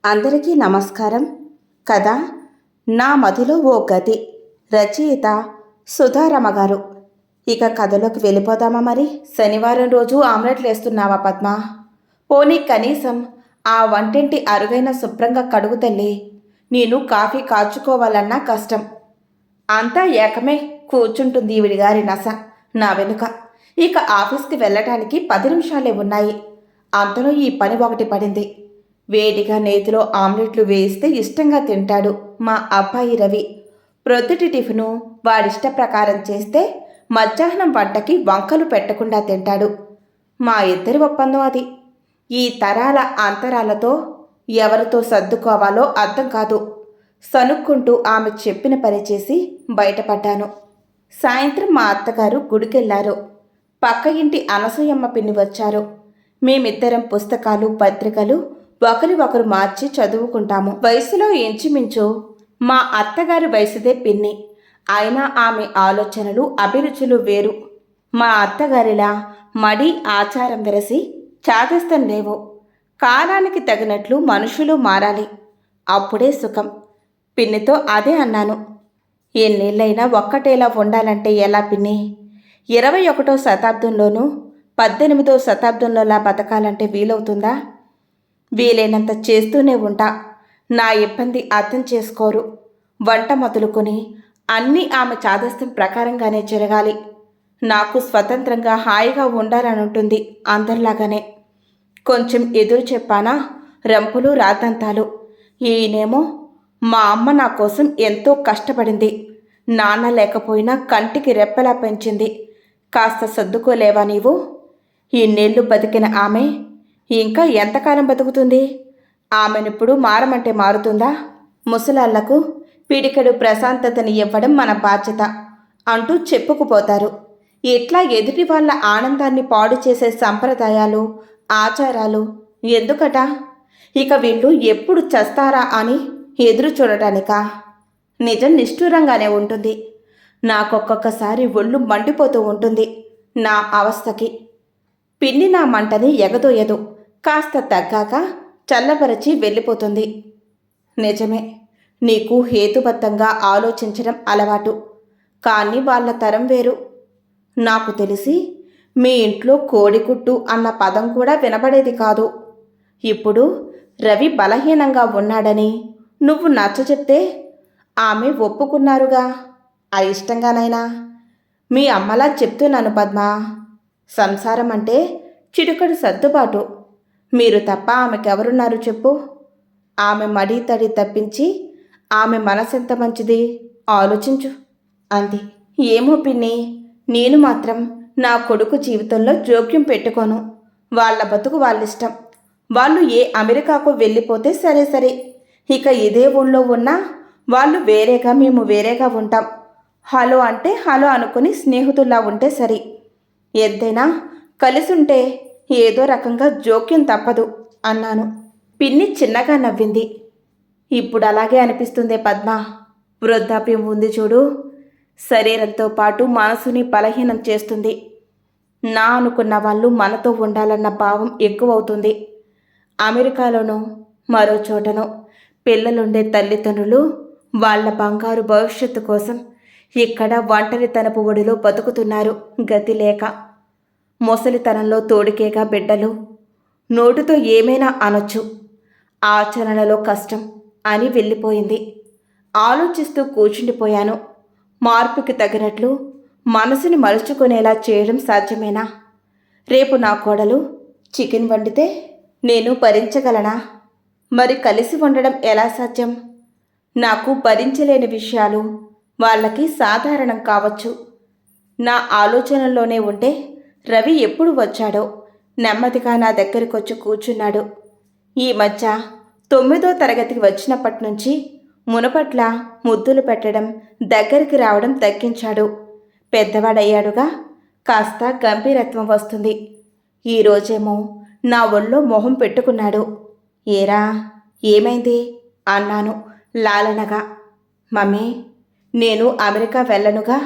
అందరికీ నమస్కారం. కథ నా మదిలో ఓ గది. రచయిత సుధారమ గారు. ఇక కథలోకి వెళ్ళిపోదామా మరి? శనివారం రోజు ఆమ్లెట్లు వేస్తున్నావా పద్మ? పోనీ కనీసం ఆ వంటింటి అరుగైన శుభ్రంగా కడుగు తల్లి. నేను కాఫీ కాచుకోవాలన్నా కష్టం. అంతా ఏకమే కూర్చుంటుంది ఈవిడిగారి నస నా వెనుక. ఇక ఆఫీస్కి వెళ్ళటానికి 10 నిమిషాలే ఉన్నాయి. అంతలో ఈ పని ఒకటి పడింది. వేడిగా నేతిలో ఆమ్లెట్లు వేయిస్తే ఇష్టంగా తింటాడు మా అబ్బాయి రవి. ప్రొద్దుటి టిఫిను వాడిష్ట ప్రకారం చేస్తే మధ్యాహ్నం వంటకి వంకలు పెట్టకుండా తింటాడు. మా ఇద్దరి ఒప్పందం అది. ఈ తరాల అంతరాలతో ఎవరితో సర్దుకోవాలో అర్థం కాదు. సనుక్కుంటూ ఆమె చెప్పిన పని చేసి బయటపడ్డాను. సాయంత్రం మా అత్తగారు గుడికెళ్లారు. పక్క ఇంటి అనసూయమ్మ పిన్ని వచ్చారు. మేమిద్దరం పుస్తకాలు పత్రికలు ఒకరి ఒకరు మార్చి చదువుకుంటాము. వయసులో ఇంచుమించు మా అత్తగారి వయసుదే పిన్ని. అయినా ఆమె ఆలోచనలు అభిరుచులు వేరు. మా అత్తగారిలా మడి ఆచారం వెరసి చాదస్తం లేవు. కాలానికి తగినట్లు మనుషులు మారాలి, అప్పుడే సుఖం. పిన్నితో అదే అన్నాను. ఎన్నేళ్ళైనా ఒక్కటేలా ఉండాలంటే ఎలా పిన్ని? 21వ శతాబ్దంలోనూ 18వ శతాబ్దంలోలా బతకాలంటే వీలవుతుందా? వీలైనంత చేస్తూనే ఉంటా. నా ఇబ్బంది అర్థం చేసుకోరు. వంట మొదలుకొని అన్నీ ఆమె చాదస్తం ప్రకారంగానే జరగాలి. నాకు స్వతంత్రంగా హాయిగా ఉండాలనుంటుంది అందరిలాగానే. కొంచెం ఎదురు చెప్పానా రంపులు రాతంతాలు. ఈయనేమో మా అమ్మ నా కోసం ఎంతో కష్టపడింది. నాన్న లేకపోయినా కంటికి రెప్పలా పెంచింది. కాస్త సర్దుకోలేవా నీవు? ఇన్నేళ్లు బతికిన ఆమె ఇంకా ఎంతకాలం బతుకుతుంది? ఆమెనిప్పుడు మారమంటే మారుతుందా? ముసలాళ్లకు పిడికెడు ప్రశాంతతని ఇవ్వడం మన బాధ్యత అంటూ చెప్పుకుపోతారు. ఇట్లా ఎదుటి వాళ్ళ ఆనందాన్ని పాడు చేసే సంప్రదాయాలు ఆచారాలు ఎందుకట? ఇక వీళ్ళు ఎప్పుడు చస్తారా అని ఎదురు చూడటానికా? నిజం నిష్ఠూరంగానే ఉంటుంది. నాకొక్కొక్కసారి ఒళ్ళు మండిపోతూ ఉంటుంది నా అవస్థకి. పిన్ని నా మంటని ఎగదోయదు. కాస్త తగ్గాక చల్లబరచి వెళ్ళిపోతుంది. నిజమే, నీకు హేతుబద్ధంగా ఆలోచించడం అలవాటు. కానీ వాళ్ళ తరం వేరు. నాకు తెలిసి మీ ఇంట్లో కోడిగుడ్డు అన్న పదం కూడా వినబడేది కాదు. ఇప్పుడు రవి బలహీనంగా ఉన్నాడని నువ్వు నచ్చచెప్తే ఆమె ఒప్పుకున్నారుగా. అయిష్టంగానైనా. మీ అమ్మలా చెప్తున్నాను పద్మ. సంసారం అంటే చిడుకడు సర్దుబాటు. మీరు తప్ప ఆమెకెవరున్నారు చెప్పు? ఆమె మడి తడి తప్పించి ఆమె మనసెంత మంచిది ఆలోచించు అంది. ఏమో పిన్ని, నేను మాత్రం నా కొడుకు జీవితంలో జోక్యం పెట్టుకోను. వాళ్ళ బతుకు వాళ్ళిష్టం. వాళ్ళు ఏ అమెరికాకు వెళ్ళిపోతే సరే సరే. ఇక ఇదే ఊళ్ళో ఉన్నా వాళ్ళు వేరేగా మేము వేరేగా ఉంటాం. హలో అంటే హలో అనుకుని స్నేహితుల్లా ఉంటే సరి. ఎంతైనా కలిసుంటే ఏదో రకంగా జోక్యం తప్పదు అన్నాను. పిన్ని చిన్నగా నవ్వింది. ఇప్పుడు అలాగే అనిపిస్తుందే పద్మ. వృద్ధాప్యం ఉంది చూడు, శరీరంతో పాటు మనసుని బలహీనం చేస్తుంది. నా అనుకున్న వాళ్ళు మనతో ఉండాలన్న భావం ఎక్కువవుతుంది. అమెరికాలోనూ మరో చోటనో పిల్లలుండే తల్లిదండ్రులు వాళ్ళ బంగారు భవిష్యత్తు కోసం ఇక్కడ ఒంటరితనపు ఒడిలో బతుకుతున్నారు గతి లేక. ముసలితనంలో తోడికేగా బిడ్డలు. నోటితో ఏమైనా అనొచ్చు, ఆచరణలో కష్టం అని వెళ్ళిపోయింది. ఆలోచిస్తూ కూర్చుండిపోయాను. మార్పుకి తగినట్లు మనసుని మలుచుకునేలా చేయడం సాధ్యమేనా? రేపు నా కోడలు చికెన్ వండితే నేను భరించగలనా? మరి కలిసి ఉండడం ఎలా సాధ్యం? నాకు భరించలేని విషయాలు వాళ్ళకి సాధారణం కావచ్చు. నా ఆలోచనల్లోనే ఉంటే రవి ఎప్పుడు వచ్చాడో నెమ్మదిగా నా దగ్గరికొచ్చి కూర్చున్నాడు. ఈ మధ్య 9వ తరగతికి వచ్చినప్పటి నుంచి మునపట్ల ముద్దులు పెట్టడం దగ్గరికి రావడం తగ్గించాడు. పెద్దవాడయ్యాడుగా, కాస్త గంభీరత్వం వస్తుంది. ఈరోజేమో నా ఒళ్ళో మొహం పెట్టుకున్నాడు. ఏరా ఏమైంది అన్నాను లాలనగా. మమ్మీ, నేను అమెరికా వెళ్ళనుగా.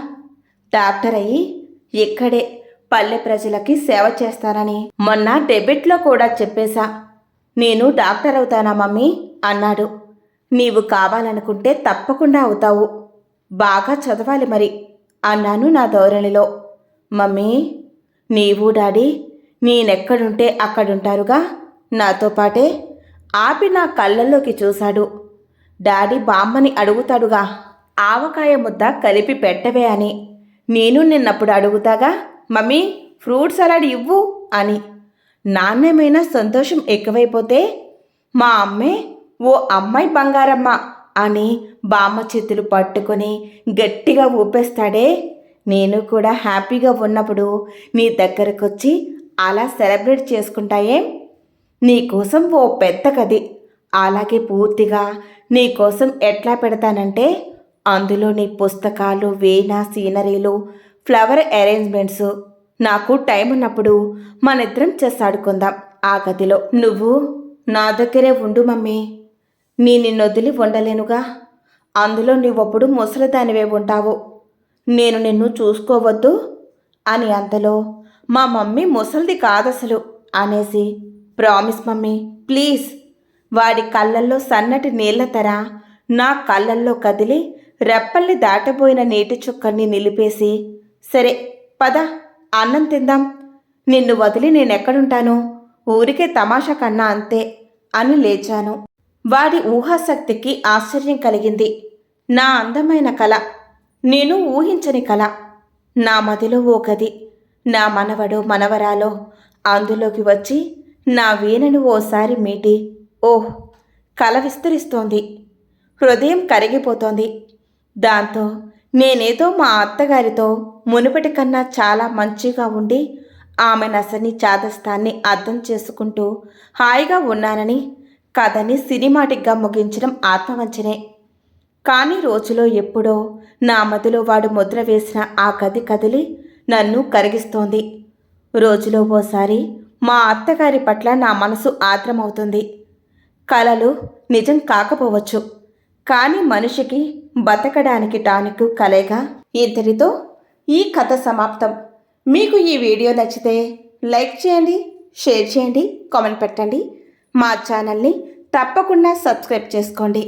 డాక్టర్ అయ్యి ఇక్కడే పల్లె ప్రజలకి సేవ చేస్తానని మొన్న డెబిట్లో కూడా చెప్పేశా. నేను డాక్టర్ అవుతానా మమ్మీ అన్నాడు. నీవు కావాలనుకుంటే తప్పకుండా అవుతావు. బాగా చదవాలి మరి అన్నాను నా ధోరణిలో. మమ్మీ, నీవు డాడీ నేనెక్కడుంటే అక్కడుంటారుగా, నాతో పాటే ఆపి నా కళ్ళల్లోకి చూశాడు. డాడీ బామ్మని అడుగుతాడుగా, ఆవకాయ ముద్ద కలిపి పెట్టవే అని. నేను నిన్నప్పుడు అడుగుతాగా, మమ్మీ ఫ్రూట్ సలాడ్ ఇవ్వు అని. నాణ్యమైన సంతోషం ఎక్కువైపోతే మా అమ్మే ఓ అమ్మాయి బంగారమ్మ అని బామ్మ చేతులు పట్టుకొని గట్టిగా ఊపేస్తాడే. నేను కూడా హ్యాపీగా ఉన్నప్పుడు నీ దగ్గరకొచ్చి అలా సెలబ్రేట్ చేసుకుంటాయేం? నీకోసం ఓ పెద్ద గది అలాగే పూర్తిగా నీకోసం ఎట్లా పెడతానంటే, అందులో నీ పుస్తకాలు, వీణ, సీనరీలు, ఫ్లవర్ అరేంజ్మెంట్స్. నాకు టైం ఉన్నప్పుడు మనిద్దరం చెస్ ఆడుకుందాం ఆ గదిలో. నువ్వు నా దగ్గరే ఉండు మమ్మీ. నిన్నొదిలి ఉండలేనుగా. అందులో నువ్వప్పుడు ముసలిదానివే ఉంటావు. నేను నిన్ను చూసుకోవద్దు అని అంతలో మా మమ్మీ ముసలిది కాదసలు అనేసి, ప్రామిస్ మమ్మీ ప్లీజ్. వాడి కళ్ళల్లో సన్నటి నీళ్ల తెర నా కళ్ళల్లో కదిలి రెప్పల్ని దాటబోయిన నీటి చుక్కల్ని నిలిపేసి, సరే పద అన్నం తిందాం. నిన్ను వదిలి నేనెక్కడుంటాను? ఊరికే తమాషా కన్నా అంతే అని లేచాను. వాడి ఊహాశక్తికి ఆశ్చర్యం కలిగింది. నా అందమైన కల, నేను ఊహించని కల. నా మదిలో ఓ గది, నా మనవడో మనవరాలో అందులోకి వచ్చి నా వీణను ఓసారి మీటి, ఓహ్ కల విస్తరిస్తోంది. హృదయం కరిగిపోతోంది. దాంతో నేనేదో మా అత్తగారితో మునుపటి కన్నా చాలా మంచిగా ఉండి ఆమె నసని చాదస్తాన్ని అర్థం చేసుకుంటూ హాయిగా ఉన్నానని కథని సినిమాటిక్గా ముగించడం ఆత్మవంచనే. కానీ రోజులో ఎప్పుడో నా మదిలో వాడు ముద్ర వేసిన ఆ గది కదిలి నన్ను కరిగిస్తోంది. రోజులో ఓసారి మా అత్తగారి పట్ల నా మనసు ఆత్రమవుతుంది. కలలు నిజం కాకపోవచ్చు, కానీ మనిషికి బతకడానికి టానిక్ కలేగా. ఇంతటితో ఈ కథ సమాప్తం. మీకు ఈ వీడియో నచ్చితే లైక్ చేయండి, షేర్ చేయండి, కామెంట్ పెట్టండి. మా ఛానల్ని తప్పకుండా సబ్స్క్రైబ్ చేసుకోండి.